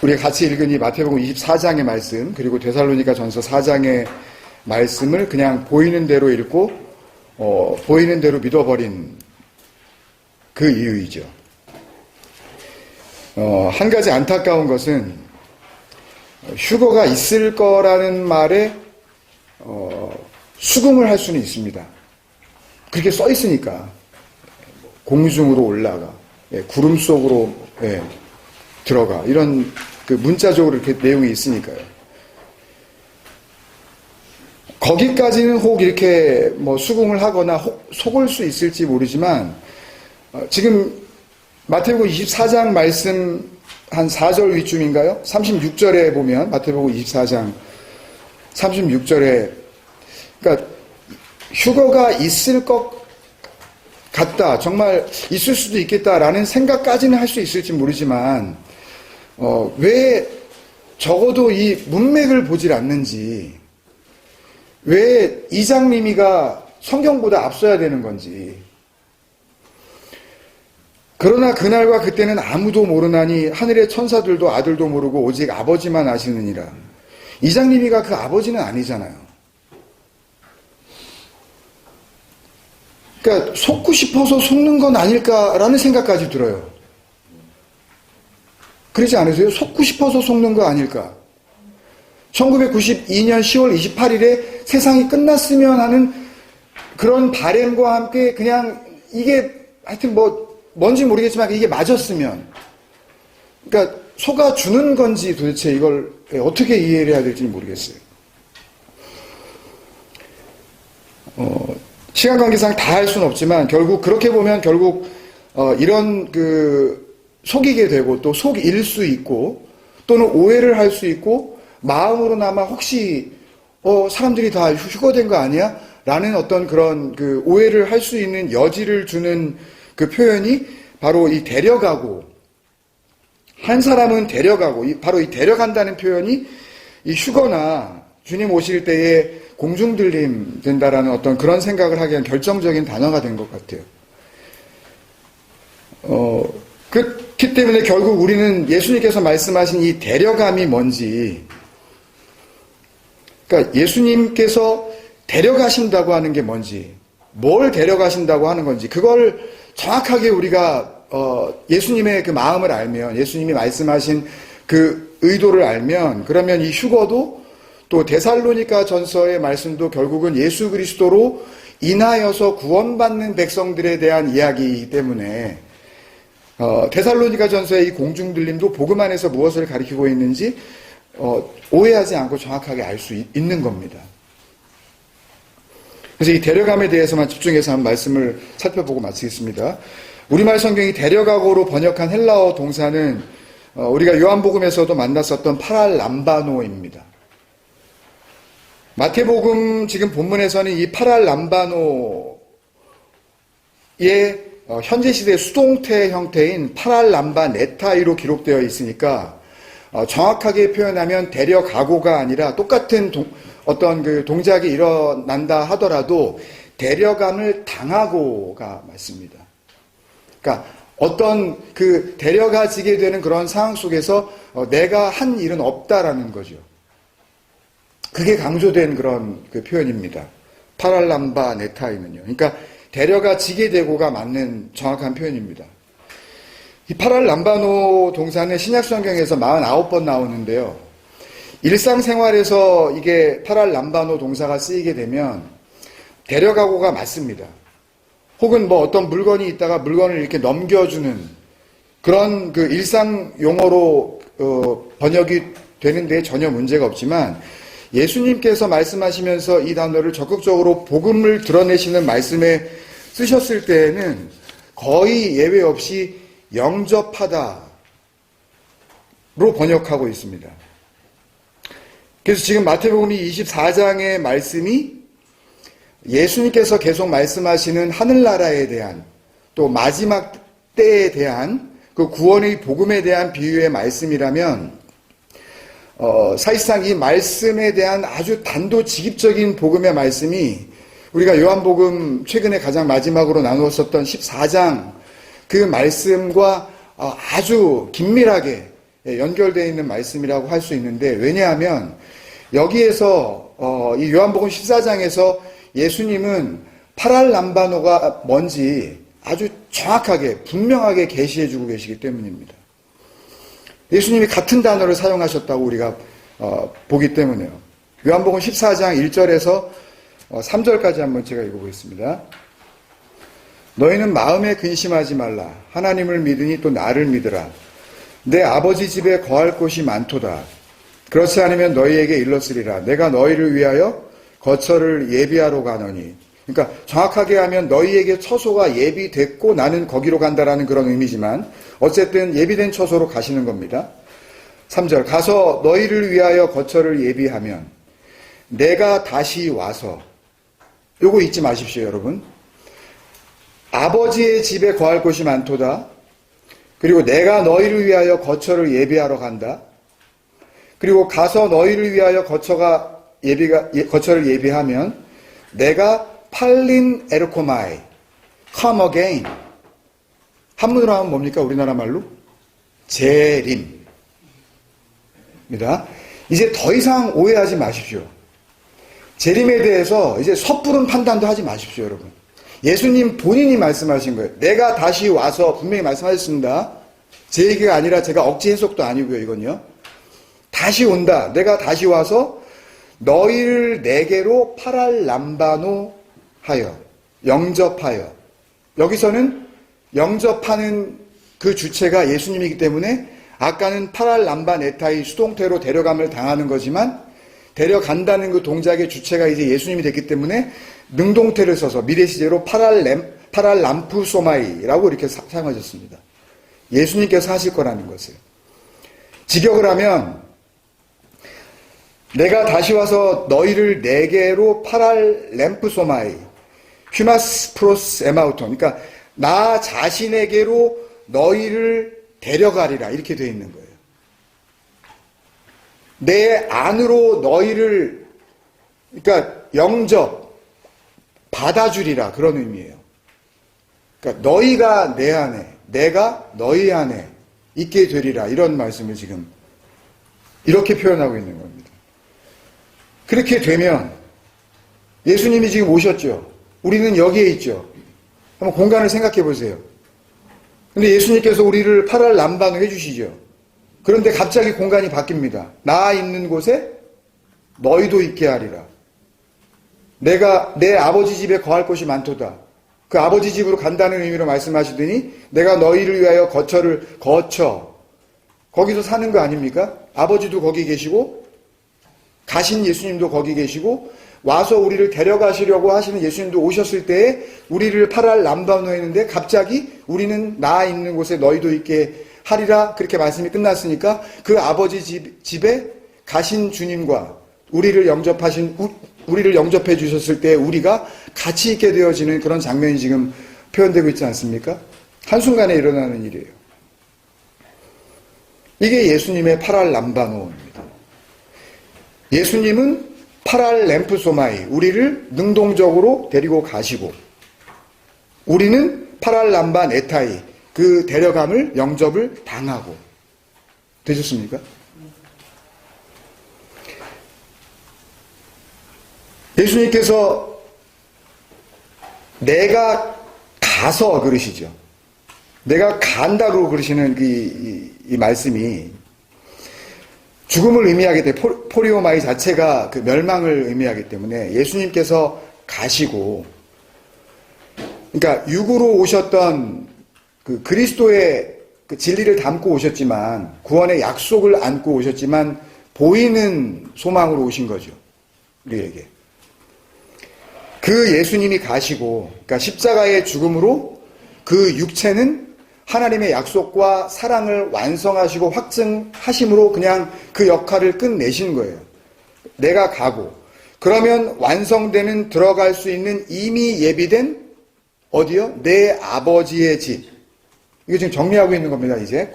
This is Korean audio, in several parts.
우리가 같이 읽은 이 마태복음 24장의 말씀, 그리고 데살로니가 전서 4장의 말씀을 그냥 보이는 대로 읽고 보이는 대로 믿어버린 그 이유이죠. 한 가지 안타까운 것은 휴거가 있을 거라는 말에 수긍을 할 수는 있습니다. 그렇게 써 있으니까. 공중으로 올라가, 구름 속으로 들어가, 이런 그 문자적으로 이렇게 내용이 있으니까요. 거기까지는 혹 이렇게 뭐 수긍을 하거나 혹 속을 수 있을지 모르지만, 지금 마태복음 24장 말씀 한 4절 위쯤인가요? 36절에 보면, 마태복음 24장 36절에, 그러니까 휴거가 있을 것 같다, 정말 있을 수도 있겠다라는 생각까지는 할 수 있을지 모르지만, 왜 적어도 이 문맥을 보질 않는지, 왜 이장님이가 성경보다 앞서야 되는 건지. 그러나 그날과 그때는 아무도 모르나니 하늘의 천사들도 아들도 모르고 오직 아버지만 아시느니라. 이장님이가 그 아버지는 아니잖아요. 그러니까 속고 싶어서 속는 건 아닐까라는 생각까지 들어요. 그러지 않으세요? 속고 싶어서 속는 거 아닐까? 1992년 10월 28일에 세상이 끝났으면 하는 그런 바램과 함께 그냥 이게 하여튼 뭔지 모르겠지만 이게 맞았으면, 그러니까 속아주는 건지 도대체 이걸 어떻게 이해를 해야 될지 모르겠어요. 시간 관계상 다 할 수는 없지만 결국 그렇게 보면 결국 이런 그 속이게 되고 또 속일 수 있고 또는 오해를 할 수 있고 마음으로나마 혹시 사람들이 다 휴거된 거 아니야? 라는 어떤 그런 그 오해를 할 수 있는 여지를 주는 그 표현이 바로 이 데려가고, 한 사람은 데려가고, 바로 이 데려간다는 표현이 이 휴거나 주님 오실 때에 공중들림 된다라는 어떤 그런 생각을 하기 위한 결정적인 단어가 된 것 같아요. 그렇기 때문에 결국 우리는 예수님께서 말씀하신 이 데려감이 뭔지, 그러니까 예수님께서 데려가신다고 하는 게 뭔지, 뭘 데려가신다고 하는 건지, 그걸 정확하게 우리가 예수님의 그 마음을 알면, 예수님이 말씀하신 그 의도를 알면, 그러면 이 휴거도 또 데살로니가 전서의 말씀도 결국은 예수 그리스도로 인하여서 구원받는 백성들에 대한 이야기이기 때문에 데살로니가 전서의 이 공중들림도 복음 안에서 무엇을 가리키고 있는지 오해하지 않고 정확하게 알 수 있는 겁니다. 그래서 이 데려감에 대해서만 집중해서 한 말씀을 살펴보고 마치겠습니다. 우리말 성경이 데려가고로 번역한 헬라어 동사는 우리가 요한복음에서도 만났었던 파랄람바노입니다. 마태복음 지금 본문에서는 이 파랄람바노의 현재 시대 수동태 형태인 파랄람바네타이로 기록되어 있으니까 정확하게 표현하면 데려가고가 아니라 똑같은 어떤 그 동작이 일어난다 하더라도 데려감을 당하고가 맞습니다. 그러니까 어떤 그 데려가지게 되는 그런 상황 속에서 내가 한 일은 없다라는 거죠. 그게 강조된 그런 그 표현입니다. 파랄람바 네타이는요. 그러니까 데려가지게 되고가 맞는 정확한 표현입니다. 이 파랄람바노 동사는 신약성경에서 49번 나오는데요. 일상생활에서 이게 파랄람바노 동사가 쓰이게 되면 데려가고가 맞습니다. 혹은 어떤 물건이 있다가 물건을 이렇게 넘겨주는 그런 그 일상 용어로 번역이 되는데 전혀 문제가 없지만 예수님께서 말씀하시면서 이 단어를 적극적으로 복음을 드러내시는 말씀에 쓰셨을 때에는 거의 예외 없이 영접하다로 번역하고 있습니다. 그래서 지금 마태복음 24장의 말씀이 예수님께서 계속 말씀하시는 하늘나라에 대한 또 마지막 때에 대한 그 구원의 복음에 대한 비유의 말씀이라면 사실상 이 말씀에 대한 아주 단도직입적인 복음의 말씀이 우리가 요한복음 최근에 가장 마지막으로 나누었었던 14장 그 말씀과 아주 긴밀하게 연결되어 있는 말씀이라고 할 수 있는데, 왜냐하면 여기에서 이 요한복음 14장에서 예수님은 파랄람바노가 뭔지 아주 정확하게 분명하게 계시해주고 계시기 때문입니다. 예수님이 같은 단어를 사용하셨다고 우리가 보기 때문에요. 요한복음 14장 1절에서 3절까지 한번 제가 읽어보겠습니다. 너희는 마음에 근심하지 말라. 하나님을 믿으니 또 나를 믿으라. 내 아버지 집에 거할 곳이 많도다. 그렇지 않으면 너희에게 일렀으리라. 내가 너희를 위하여 거처를 예비하러 가노니. 그러니까 정확하게 하면 너희에게 처소가 예비됐고 나는 거기로 간다라는 그런 의미지만 어쨌든 예비된 처소로 가시는 겁니다. 3절 가서 너희를 위하여 거처를 예비하면 내가 다시 와서, 요거 잊지 마십시오 여러분. 아버지의 집에 거할 곳이 많도다. 그리고 내가 너희를 위하여 거처를 예비하러 간다. 그리고 가서 너희를 위하여 거처를 예비하면 내가 팔린 에르코마이 come again. 한문으로 하면 뭡니까? 우리나라 말로 재림입니다. 이제 더 이상 오해하지 마십시오. 재림에 대해서 이제 섣부른 판단도 하지 마십시오, 여러분. 예수님 본인이 말씀하신 거예요. 내가 다시 와서 분명히 말씀하셨습니다. 제 얘기가 아니라 제가 억지 해석도 아니고요, 이건요. 다시 온다. 내가 다시 와서 너희를 내게로 파랄람바노 하여, 영접하여. 여기서는 영접하는 그 주체가 예수님이기 때문에 아까는 파랄람반 에타이 수동태로 데려감을 당하는 거지만 데려간다는 그 동작의 주체가 이제 예수님이 됐기 때문에 능동태를 써서 미래 시제로 파랄람푸소마이라고 이렇게 사용하셨습니다. 예수님께서 하실 거라는 것을. 직역을 하면 내가 다시 와서 너희를 내게로 파랄램프소마이 휘마스 프로스 에마우톤, 그러니까 나 자신에게로 너희를 데려가리라 이렇게 되어 있는 거예요. 내 안으로 너희를, 그러니까 영접 받아주리라 그런 의미예요. 그러니까 너희가 내 안에, 내가 너희 안에 있게 되리라 이런 말씀을 지금 이렇게 표현하고 있는 겁니다. 그렇게 되면 예수님이 지금 오셨죠. 우리는 여기에 있죠. 한번 공간을 생각해 보세요. 근데 예수님께서 우리를 파랄람반을 해주시죠. 그런데 갑자기 공간이 바뀝니다. 나 있는 곳에 너희도 있게 하리라. 내가 내 아버지 집에 거할 곳이 많도다. 그 아버지 집으로 간다는 의미로 말씀하시더니 내가 너희를 위하여 거처 거기서 사는 거 아닙니까? 아버지도 거기 계시고 가신 예수님도 거기 계시고 와서 우리를 데려가시려고 하시는 예수님도 오셨을 때에 우리를 파랄람바노 했는데 갑자기 우리는 나 있는 곳에 너희도 있게 하리라 그렇게 말씀이 끝났으니까 그 아버지 집에 가신 주님과 우리를 영접해 주셨을 때 우리가 같이 있게 되어지는 그런 장면이 지금 표현되고 있지 않습니까? 한순간에 일어나는 일이에요. 이게 예수님의 파랄람바노입니다. 예수님은 파랄램프소마이, 우리를 능동적으로 데리고 가시고 우리는 파랄람반 에타이, 그 데려감을 영접을 당하고. 되셨습니까? 예수님께서 내가 가서 그러시죠. 내가 간다고 그러시는 이 말씀이 죽음을 의미하기 때문에 포리오마이 자체가 그 멸망을 의미하기 때문에 예수님께서 가시고, 그러니까 육으로 오셨던 그 그리스도의 그 진리를 담고 오셨지만, 구원의 약속을 안고 오셨지만 보이는 소망으로 오신 거죠. 우리에게. 그 예수님이 가시고, 그러니까 십자가의 죽음으로 그 육체는 하나님의 약속과 사랑을 완성하시고 확증하심으로 그냥 그 역할을 끝내신 거예요. 내가 가고 그러면 완성되는 들어갈 수 있는 이미 예비된 어디요? 내 아버지의 집. 이거 지금 정리하고 있는 겁니다. 이제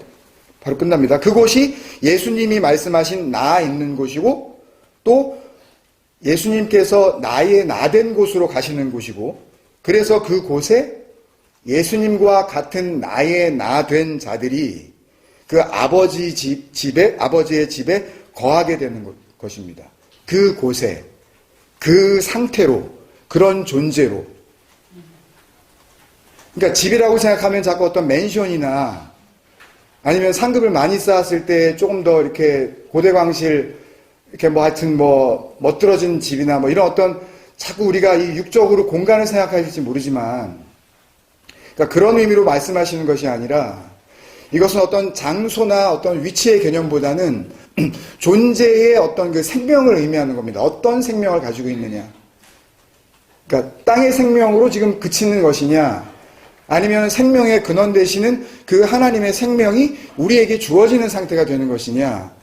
바로 끝납니다. 그곳이 예수님이 말씀하신 나 있는 곳이고 또 예수님께서 나의 나된 곳으로 가시는 곳이고, 그래서 그곳에 예수님과 같은 나의 나 된 자들이 그 아버지의 집에 거하게 되는 것입니다. 그 곳에, 그 상태로, 그런 존재로. 그러니까 집이라고 생각하면 자꾸 어떤 맨션이나 아니면 상급을 많이 쌓았을 때 조금 더 이렇게 고대광실, 이렇게 뭐 하여튼 뭐 멋들어진 집이나 뭐 이런 어떤 자꾸 우리가 이 육적으로 공간을 생각할지 모르지만, 그러니까 그런 의미로 말씀하시는 것이 아니라 이것은 어떤 장소나 어떤 위치의 개념보다는 존재의 어떤 그 생명을 의미하는 겁니다. 어떤 생명을 가지고 있느냐. 그러니까 땅의 생명으로 지금 그치는 것이냐, 아니면 생명의 근원 되시는 그 하나님의 생명이 우리에게 주어지는 상태가 되는 것이냐.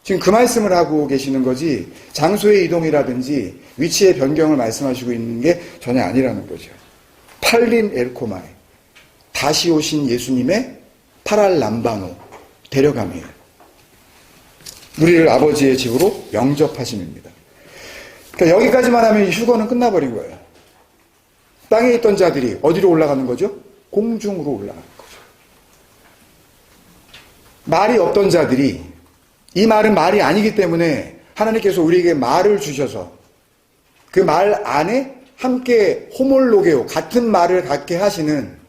지금 그 말씀을 하고 계시는 거지, 장소의 이동이라든지 위치의 변경을 말씀하시고 있는 게 전혀 아니라는 거죠. 팔린 엘코마이, 다시 오신 예수님의 파랄람바노, 데려감이에요. 우리를 아버지의 집으로 영접하심입니다. 그러니까 여기까지만 하면 휴거는 끝나버린 거예요. 땅에 있던 자들이 어디로 올라가는 거죠? 공중으로 올라가는 거죠. 말이 없던 자들이, 이 말은 말이 아니기 때문에 하나님께서 우리에게 말을 주셔서 그 말 안에 함께 호몰로게오, 같은 말을 갖게 하시는,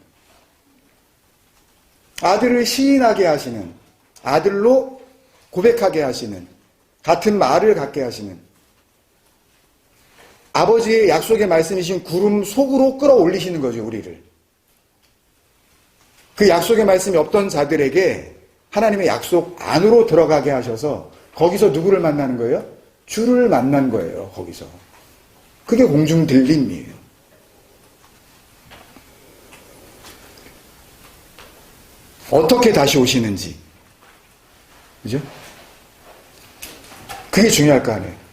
아들을 시인하게 하시는, 아들로 고백하게 하시는, 같은 말을 갖게 하시는, 아버지의 약속의 말씀이신 구름 속으로 끌어올리시는 거죠, 우리를. 그 약속의 말씀이 없던 자들에게 하나님의 약속 안으로 들어가게 하셔서 거기서 누구를 만나는 거예요? 주를 만난 거예요, 거기서. 그게 공중 들림이에요. 어떻게 다시 오시는지. 그죠? 그게 중요할 거 아니에요.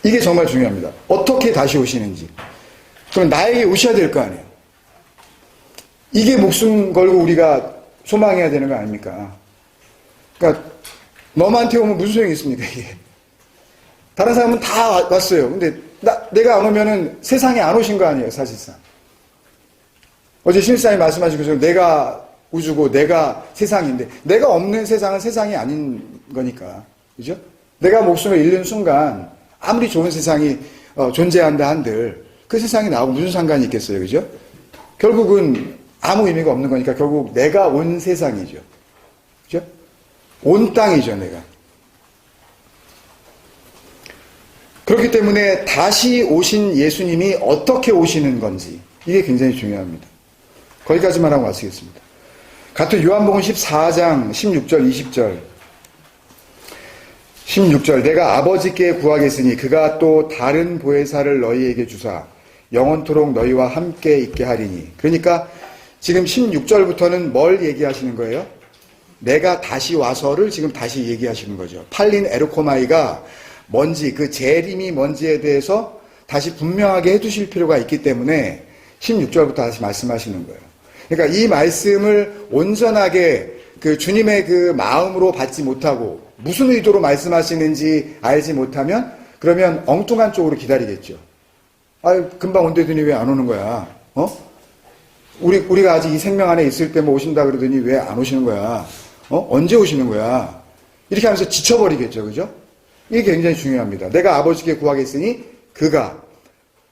이게 정말 중요합니다. 어떻게 다시 오시는지. 그럼 나에게 오셔야 될 거 아니에요. 이게 목숨 걸고 우리가 소망해야 되는 거 아닙니까? 그러니까 너한테 오면 무슨 소용이 있습니까, 이게? 다른 사람은 다 왔어요. 근데 내가 안 오면은 세상에 안 오신 거 아니에요, 사실상. 어제 신사님이 말씀하시고, 내가 우주고 내가 세상인데, 내가 없는 세상은 세상이 아닌 거니까. 그죠? 내가 목숨을 잃는 순간 아무리 좋은 세상이 존재한다 한들 그 세상이 나하고 무슨 상관이 있겠어요, 그죠? 결국은 아무 의미가 없는 거니까 결국 내가 온 세상이죠, 그죠? 온 땅이죠, 내가. 그렇기 때문에 다시 오신 예수님이 어떻게 오시는 건지, 이게 굉장히 중요합니다. 거기까지만 하고 마치겠습니다. 같은 요한복음 14장 16절 20절 16절 내가 아버지께 구하겠으니 그가 또 다른 보혜사를 너희에게 주사 영원토록 너희와 함께 있게 하리니. 그러니까 지금 16절부터는 뭘 얘기하시는 거예요? 내가 다시 와서를 지금 다시 얘기하시는 거죠. 팔린 에르코마이가 뭔지, 그 재림이 뭔지에 대해서 다시 분명하게 해두실 필요가 있기 때문에 16절부터 다시 말씀하시는 거예요. 그러니까 이 말씀을 온전하게 그 주님의 그 마음으로 받지 못하고 무슨 의도로 말씀하시는지 알지 못하면 그러면 엉뚱한 쪽으로 기다리겠죠. 아유, 금방 온대더니 왜 안 오는 거야? 우리가 아직 이 생명 안에 있을 때 뭐 오신다 그러더니 왜 안 오시는 거야? 언제 오시는 거야? 이렇게 하면서 지쳐버리겠죠, 그죠? 이게 굉장히 중요합니다. 내가 아버지께 구하겠으니 그가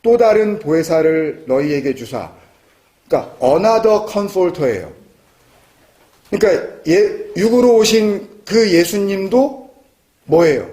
또 다른 보혜사를 너희에게 주사. 그러니까 another comforter예요. 그러니까 육으로 오신 그 예수님도 뭐예요?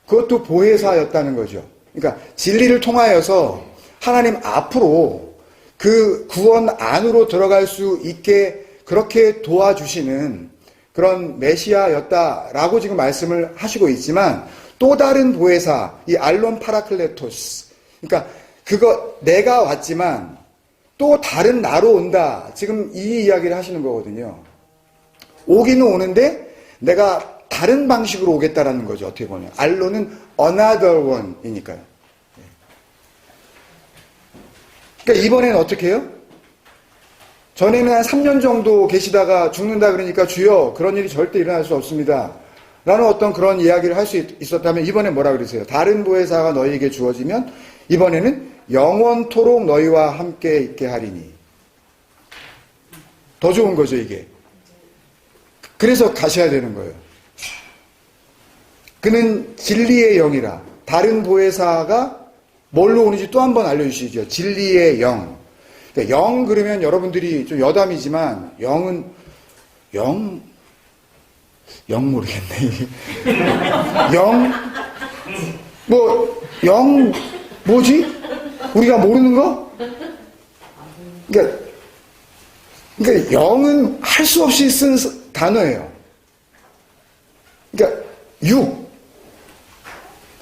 그것도 보혜사였다는 거죠. 그러니까 진리를 통하여서 하나님 앞으로 그 구원 안으로 들어갈 수 있게 그렇게 도와주시는 그런 메시아였다라고 지금 말씀을 하시고 있지만, 또 다른 보혜사, 이 알론 파라클레토스, 그러니까 그거 내가 왔지만 또 다른 나로 온다, 지금 이 이야기를 하시는 거거든요. 오기는 오는데 내가 다른 방식으로 오겠다라는 거죠, 어떻게 보면. 알론은 another one이니까요. 그러니까 이번에는 어떻게 해요? 전에는 한 3년 정도 계시다가 죽는다 그러니까 주여 그런 일이 절대 일어날 수 없습니다 라는 어떤 그런 이야기를 할 수 있었다면, 이번에 뭐라 그러세요? 다른 보혜사가 너희에게 주어지면 이번에는 영원토록 너희와 함께 있게 하리니. 더 좋은 거죠, 이게. 그래서 가셔야 되는 거예요. 그는 진리의 영이라. 다른 보혜사가 뭘로 오는지 또 한 번 알려주시죠. 진리의 영. 그러니까 영 그러면 여러분들이 좀 여담이지만 영은 영 모르겠네. 영 뭐지? 우리가 모르는 거? 그러니까 영은 할 수 없이 쓴 단어예요. 그러니까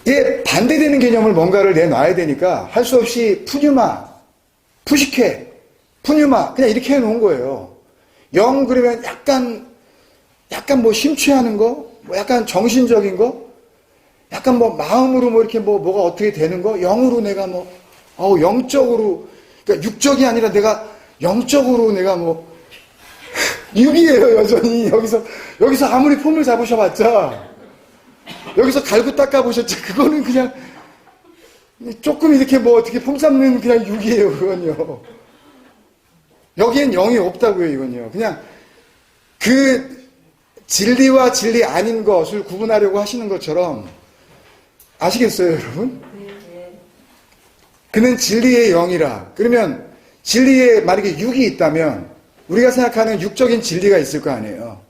이게 반대되는 개념을 뭔가를 내놔야 되니까 할 수 없이 푸뉴마, 푸시케, 푸뉴마 그냥 이렇게 해놓은 거예요. 영 그러면 약간 뭐 심취하는 거, 뭐 약간 정신적인 거, 약간 뭐 마음으로 뭐 이렇게 뭐가 어떻게 되는 거, 영으로 내가 영적으로, 그러니까 육적이 아니라 내가 영적으로 내가 육이에요, 여전히. 여기서 아무리 폼을 잡으셔봤자, 여기서 갈고 닦아보셨자, 그거는 그냥, 조금 이렇게 어떻게 폼 잡는 그냥 육이에요, 그건요. 여기엔 영이 없다고요, 이건요. 그냥, 진리와 진리 아닌 것을 구분하려고 하시는 것처럼, 아시겠어요, 여러분? 그는 진리의 영이라. 그러면, 진리에 만약에 육이 있다면, 우리가 생각하는 육적인 진리가 있을 거 아니에요.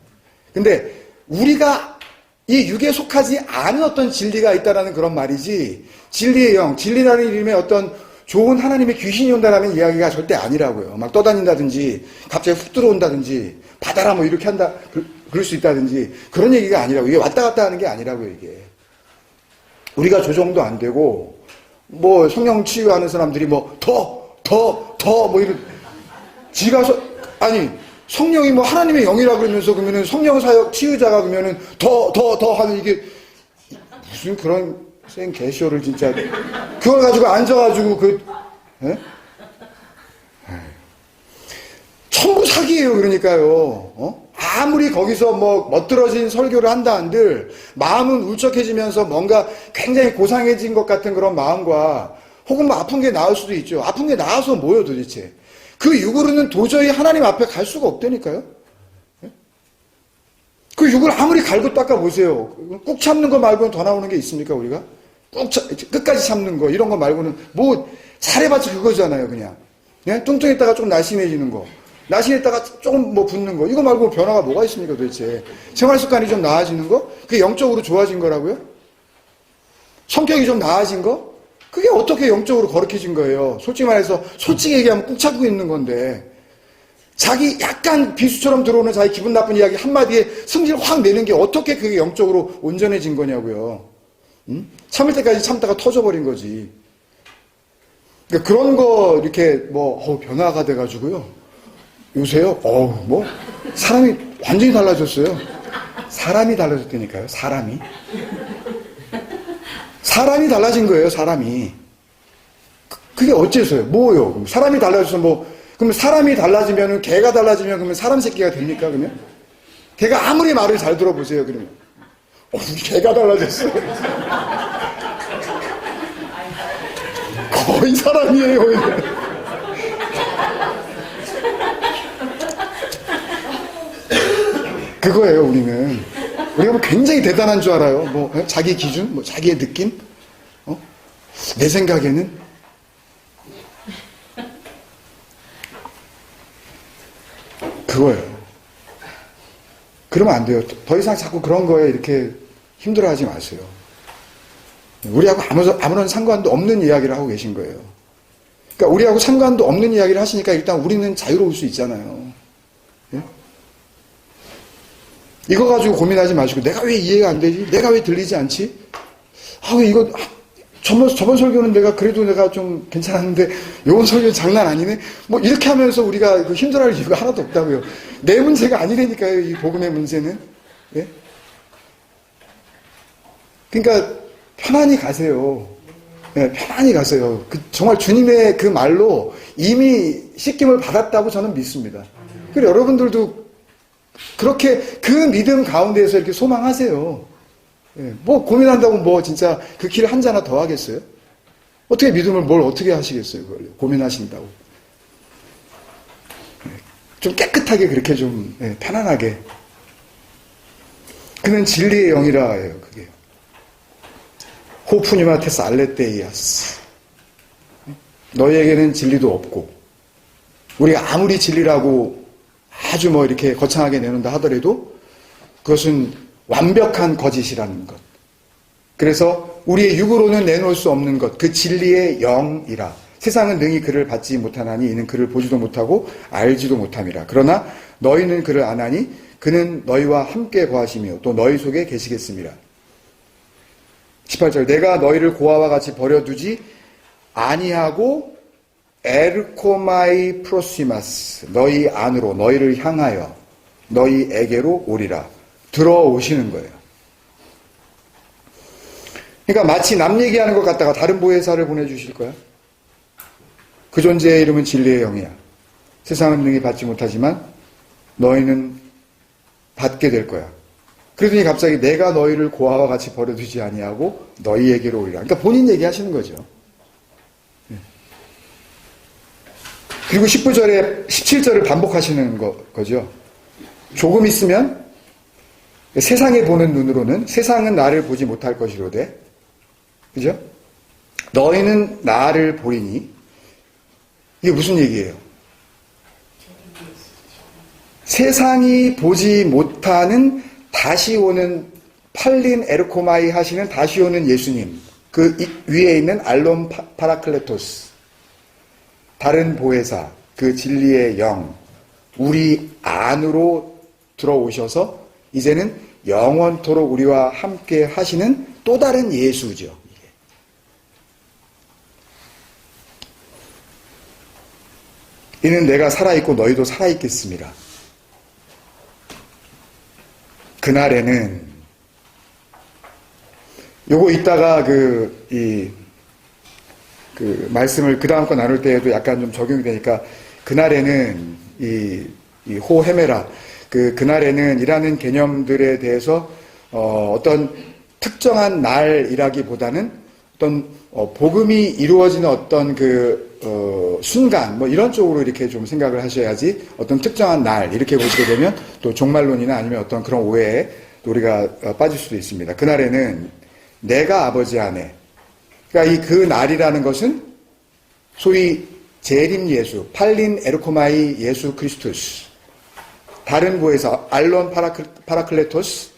근데, 우리가 이 육에 속하지 않은 어떤 진리가 있다라는 그런 말이지, 진리의 영, 진리라는 이름의 어떤 좋은 하나님의 귀신이 온다라는 이야기가 절대 아니라고요. 막 떠다닌다든지, 갑자기 훅 들어온다든지, 받아라 뭐 이렇게 한다, 그럴 수 있다든지, 그런 얘기가 아니라고. 이게 왔다 갔다 하는 게 아니라고요, 이게. 우리가 조정도 안 되고, 성령 치유하는 사람들이 이런, 아니, 성령이 하나님의 영이라 그러면서 그러면은 성령 사역 치유자가 그러면은 더 하는 이게, 무슨 그런 생 개쇼를 진짜, 그걸 가지고 앉아가지고 전부 사기예요, 그러니까요. 아무리 거기서 멋들어진 설교를 한다 한들 마음은 울적해지면서 뭔가 굉장히 고상해진 것 같은 그런 마음과 혹은 아픈 게 나을 수도 있죠. 아픈 게 나아서 뭐예요, 도대체? 그 육으로는 도저히 하나님 앞에 갈 수가 없다니까요. 그 육을 아무리 갈고 닦아 보세요. 꾹 참는 거 말고는 더 나오는 게 있습니까, 우리가? 끝까지 참는 거, 이런 거 말고는 잘해봤자 그거잖아요, 그냥. 예? 뚱뚱했다가 좀 날씬해지는 거. 날씬했다가 조금 붙는 거. 이거 말고 변화가 뭐가 있습니까, 도대체? 생활 습관이 좀 나아지는 거? 그게 영적으로 좋아진 거라고요? 성격이 좀 나아진 거? 그게 어떻게 영적으로 거룩해진 거예요? 솔직히 말해서, 솔직히 얘기하면 꾹 참고 있는 건데, 자기 약간 비수처럼 들어오는 자기 기분 나쁜 이야기 한마디에 승질 확 내는 게 어떻게 그게 영적으로 온전해진 거냐고요. 참을 때까지 참다가 터져버린 거지. 그러니까 그런 거 이렇게 변화가 돼가지고요. 요새요, 사람이 완전히 달라졌어요. 사람이 달라졌다니까요, 사람이. 사람이 달라진 거예요, 사람이. 그게 어째서요? 뭐요? 사람이 달라져서 그러면 사람이 달라지면은, 개가 달라지면 그러면 사람 새끼가 됩니까, 그러면? 개가 아무리 말을 잘 들어보세요, 그러면. 개가 달라졌어요. 거의 사람이에요. 그거예요, 우리는. 우리가 굉장히 대단한 줄 알아요. 자기 기준, 자기의 느낌? 내 생각에는? 그거예요. 그러면 안 돼요. 더 이상 자꾸 그런 거에 이렇게 힘들어하지 마세요. 우리하고 아무런 상관도 없는 이야기를 하고 계신 거예요. 그러니까 우리하고 상관도 없는 이야기를 하시니까 일단 우리는 자유로울 수 있잖아요. 예? 이거 가지고 고민하지 마시고, 내가 왜 이해가 안 되지? 내가 왜 들리지 않지? 저번 설교는 그래도 내가 좀 괜찮았는데, 요번 설교는 장난 아니네? 이렇게 하면서 우리가 힘들어할 이유가 하나도 없다고요. 내 문제가 아니라니까요, 이 복음의 문제는. 예? 그러니까, 편안히 가세요. 예, 편안히 가세요. 정말 주님의 그 말로 이미 씻김을 받았다고 저는 믿습니다. 그리고 여러분들도 그렇게 그 믿음 가운데에서 이렇게 소망하세요. 예, 고민한다고 진짜 그 길 한 자나 더 하겠어요? 어떻게 믿음을 어떻게 하시겠어요, 그걸 고민하신다고. 예, 좀 깨끗하게 그렇게 좀 편안하게. 그는 진리의 영이라 해요. 그게 호프니마 테스 알레테이아스. 너희에게는 진리도 없고 우리가 아무리 진리라고 아주 뭐 이렇게 거창하게 내놓는다 하더라도 그것은 완벽한 거짓이라는 것. 그래서 우리의 육으로는 내놓을 수 없는 것, 그 진리의 영이라. 세상은 능히 그를 받지 못하나니 이는 그를 보지도 못하고 알지도 못함이라. 그러나 너희는 그를 아나니 그는 너희와 함께 거하시며 또 너희 속에 계시겠습니다. 18절 내가 너희를 고아와 같이 버려두지 아니하고 에르코마이 프로시마스 너희 안으로 너희를 향하여 너희에게로 오리라. 들어오시는 거예요. 그러니까 마치 남 얘기하는 것 같다가 다른 보혜사를 보내주실 거야. 그 존재의 이름은 진리의 영이야. 세상은 능히 받지 못하지만 너희는 받게 될 거야. 그러더니 갑자기 내가 너희를 고아와 같이 버려두지 아니하고 너희에게로 오리라. 그러니까 본인 얘기하시는 거죠. 그리고 19절에 17절을 반복하시는 거죠. 조금 있으면 세상에 보는 눈으로는 세상은 나를 보지 못할 것이로되 그죠? 너희는 나를 보리니 이게 무슨 얘기예요? 세상이 보지 못하는 다시 오는 팔린 에르코마이 하시는 다시 오는 예수님 그 위에 있는 알론 파라클레토스 다른 보혜사 그 진리의 영 우리 안으로 들어오셔서 이제는 영원토록 우리와 함께 하시는 또 다른 예수죠. 이는 내가 살아있고 너희도 살아있겠습니다. 그날에는 요거 이따가 그 말씀을 그 다음 거 나눌 때에도 약간 좀 적용이 되니까 그날에는 이 호헤메라 그날에는 이라는 개념들에 대해서 어떤 특정한 날이라기보다는 어떤 복음이 이루어지는 어떤 순간 뭐 이런 쪽으로 이렇게 좀 생각을 하셔야지 어떤 특정한 날 이렇게 보시게 되면 또 종말론이나 아니면 어떤 그런 오해에 우리가 빠질 수도 있습니다. 그날에는 내가 아버지 안에 그러니까 그 날이라는 것은 소위 재림 예수, 팔린 에르코마이 예수 크리스투스 다른 보혜사 알론 파라클레토스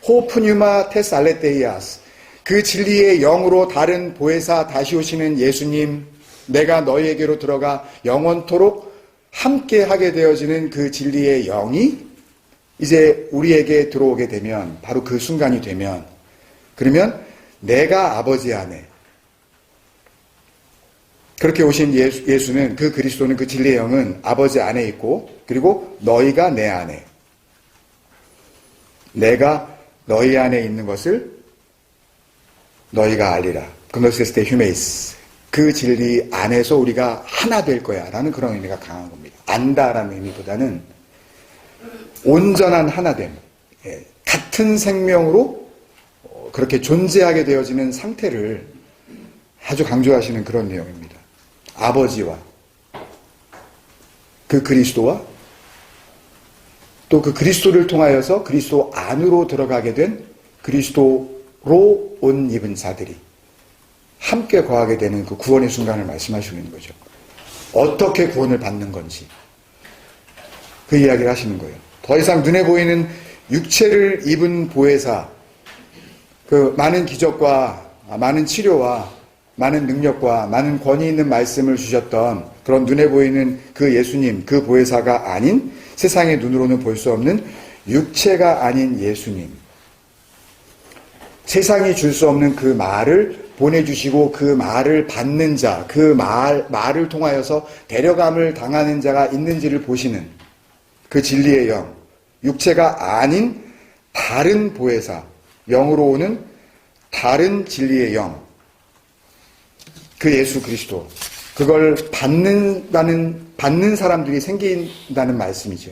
호프뉴마 테스 알레테이아스 그 진리의 영으로 다른 보혜사 다시 오시는 예수님 내가 너희에게로 들어가 영원토록 함께 하게 되어지는 그 진리의 영이 이제 우리에게 들어오게 되면 바로 그 순간이 되면 그러면 내가 아버지 안에 그렇게 오신 예수는 그 그리스도는 그 진리의 영은 아버지 안에 있고 그리고 너희가 내 안에 내가 너희 안에 있는 것을 너희가 알리라. 그노시스테 휴메이스 그 진리 안에서 우리가 하나 될 거야 라는 그런 의미가 강한 겁니다. 안다라는 의미보다는 온전한 하나됨 같은 생명으로 그렇게 존재하게 되어지는 상태를 아주 강조하시는 그런 내용입니다. 아버지와 그 그리스도와 또 그 그리스도를 통하여서 그리스도 안으로 들어가게 된 그리스도로 옷 입은 자들이 함께 거하게 되는 그 구원의 순간을 말씀하시고 있는 거죠. 어떻게 구원을 받는 건지 그 이야기를 하시는 거예요. 더 이상 눈에 보이는 육체를 입은 보혜사 그 많은 기적과 많은 치료와 많은 능력과 많은 권위 있는 말씀을 주셨던 그런 눈에 보이는 그 예수님, 그 보혜사가 아닌 세상의 눈으로는 볼 수 없는 육체가 아닌 예수님. 세상이 줄 수 없는 그 말을 보내주시고 그 말을 받는 자, 그 말을 통하여서 데려감을 당하는 자가 있는지를 보시는 그 진리의 영. 육체가 아닌 다른 보혜사, 영으로 오는 다른 진리의 영. 그 예수 그리스도 그걸 받는 사람들이 생긴다는 말씀이죠.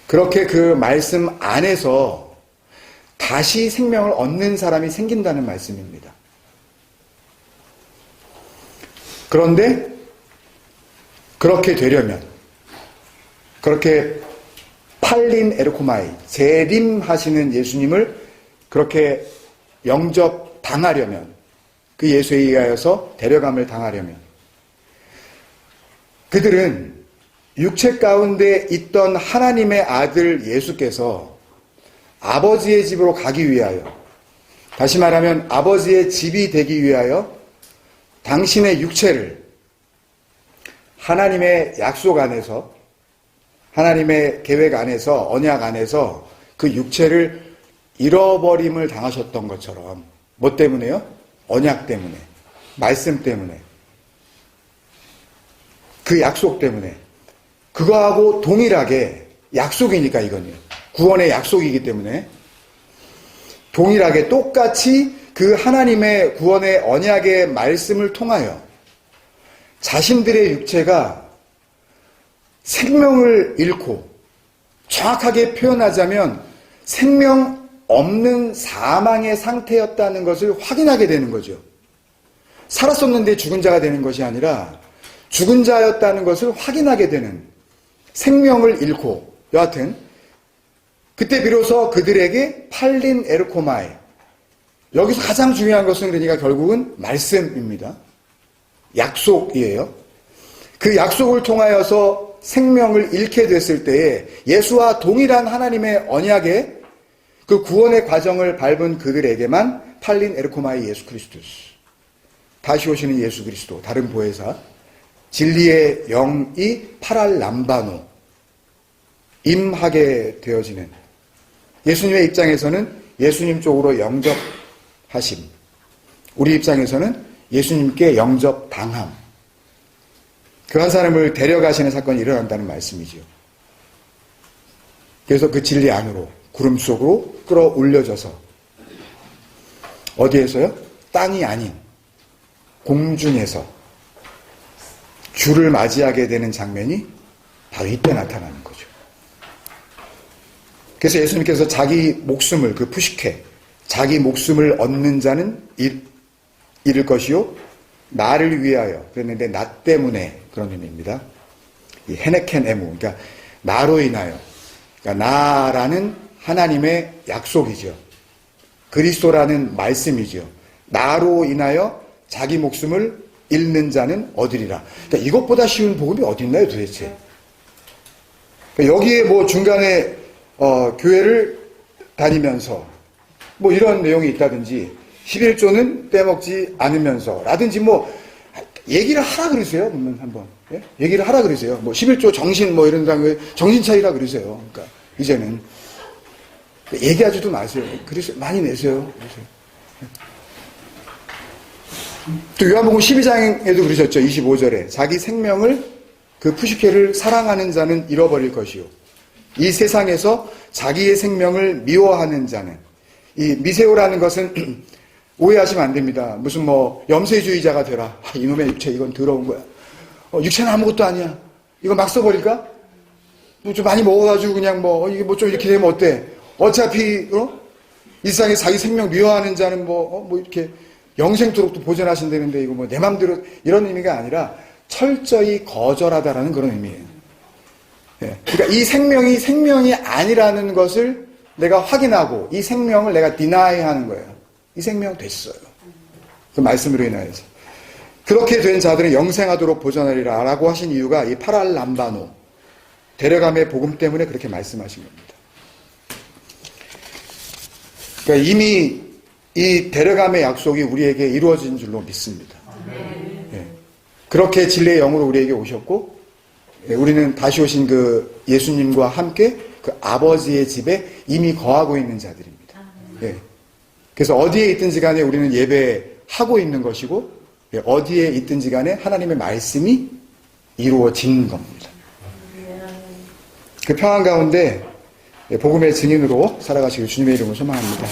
그렇게 그 말씀 안에서 다시 생명을 얻는 사람이 생긴다는 말씀입니다. 그런데 그렇게 되려면 그렇게 팔린 에르코마이, 재림하시는 예수님을 그렇게 영접당하려면, 그 예수에 의하여서 데려감을 당하려면, 그들은 육체 가운데 있던 하나님의 아들 예수께서 아버지의 집으로 가기 위하여, 다시 말하면 아버지의 집이 되기 위하여 당신의 육체를 하나님의 약속 안에서, 하나님의 계획 안에서, 언약 안에서 그 육체를 잃어버림을 당하셨던 것처럼, 뭐 때문에요? 언약 때문에, 말씀 때문에, 그 약속 때문에, 그거하고 동일하게, 약속이니까 이건요, 구원의 약속이기 때문에 동일하게 똑같이 그 하나님의 구원의 언약의 말씀을 통하여 자신들의 육체가 생명을 잃고, 정확하게 표현하자면 생명 없는 사망의 상태였다는 것을 확인하게 되는 거죠. 살았었는데 죽은 자가 되는 것이 아니라 죽은 자였다는 것을 확인하게 되는, 생명을 잃고, 여하튼 그때 비로소 그들에게 팔린 에르코마이, 여기서 가장 중요한 것은 그러니까 결국은 말씀입니다. 약속이에요. 그 약속을 통하여서 생명을 잃게 됐을 때에 예수와 동일한 하나님의 언약의 그 구원의 과정을 밟은 그들에게만 팔린 에르코마이 예수 그리스도스, 다시 오시는 예수 그리스도, 다른 보혜사, 진리의 영이 파랄람바노, 임하게 되어지는, 예수님의 입장에서는 예수님 쪽으로 영접하심, 우리 입장에서는 예수님께 영접당함, 그 한 사람을 데려가시는 사건이 일어난다는 말씀이지요. 그래서 그 진리 안으로, 구름 속으로 끌어올려져서, 어디에서요? 땅이 아닌 공중에서 주를 맞이하게 되는 장면이 바로 이때 나타나는 거죠. 그래서 예수님께서 자기 목숨을, 그 푸시케, 자기 목숨을 얻는 자는 잃을 것이요, 나를 위하여, 그랬는데 나 때문에, 그런 의미입니다. 이 헤네켄 에무, 그러니까 나로 인하여, 그러니까 나라는 하나님의 약속이죠. 그리스도라는 말씀이죠. 나로 인하여 자기 목숨을 잃는 자는 얻으리라. 그러니까 이것보다 쉬운 복음이 어디 있나요, 도대체? 그러니까 여기에 뭐 중간에 교회를 다니면서 뭐 이런 내용이 있다든지, 11조는 떼먹지 않으면서 라든지 뭐 얘기를 하라 그러세요. 한번 얘기를 하라 그러세요. 뭐 11조 정신 뭐 이런 다음에 정신 차리라 그러세요. 그러니까 이제는 얘기하지도 마세요. 그러세요. 많이 내세요. 그러세요. 또 요한복음 12장에도 그러셨죠. 25절에 자기 생명을, 그 푸시케를 사랑하는 자는 잃어버릴 것이요, 이 세상에서 자기의 생명을 미워하는 자는, 이 미세오라는 것은 오해하시면 안 됩니다. 무슨 뭐 염세주의자가 되라, 이놈의 육체 이건 더러운 거야, 육체는 아무것도 아니야, 이거 막 써버릴까? 뭐 좀 많이 먹어가지고 그냥 뭐 이게 뭐 좀 이렇게 되면 어때? 어차피 이 세상에 자기 생명 미워하는 자는 뭐 이렇게 영생토록 또 보존하신다는데 이거 뭐 내 맘대로, 이런 의미가 아니라 철저히 거절하다라는 그런 의미예요. 예. 그러니까 이 생명이 아니라는 것을 내가 확인하고 이 생명을 내가 디나이 하는 거예요. 이 생명 됐어요. 그 말씀으로 인하여서. 그렇게 된 자들은 영생하도록 보존하리라 라고 하신 이유가 이 파랄람바노, 데려감의 복음 때문에 그렇게 말씀하신 겁니다. 그러니까 이미 이 데려감의 약속이 우리에게 이루어진 줄로 믿습니다. 예. 그렇게 진리의 영으로 우리에게 오셨고, 예, 우리는 다시 오신 그 예수님과 함께 그 아버지의 집에 이미 거하고 있는 자들입니다. 예. 그래서 어디에 있든지 간에 우리는 예배하고 있는 것이고, 예, 어디에 있든지 간에 하나님의 말씀이 이루어진 겁니다. 그 평안 가운데 복음의 증인으로 살아가시길 주님의 이름으로 소망합니다.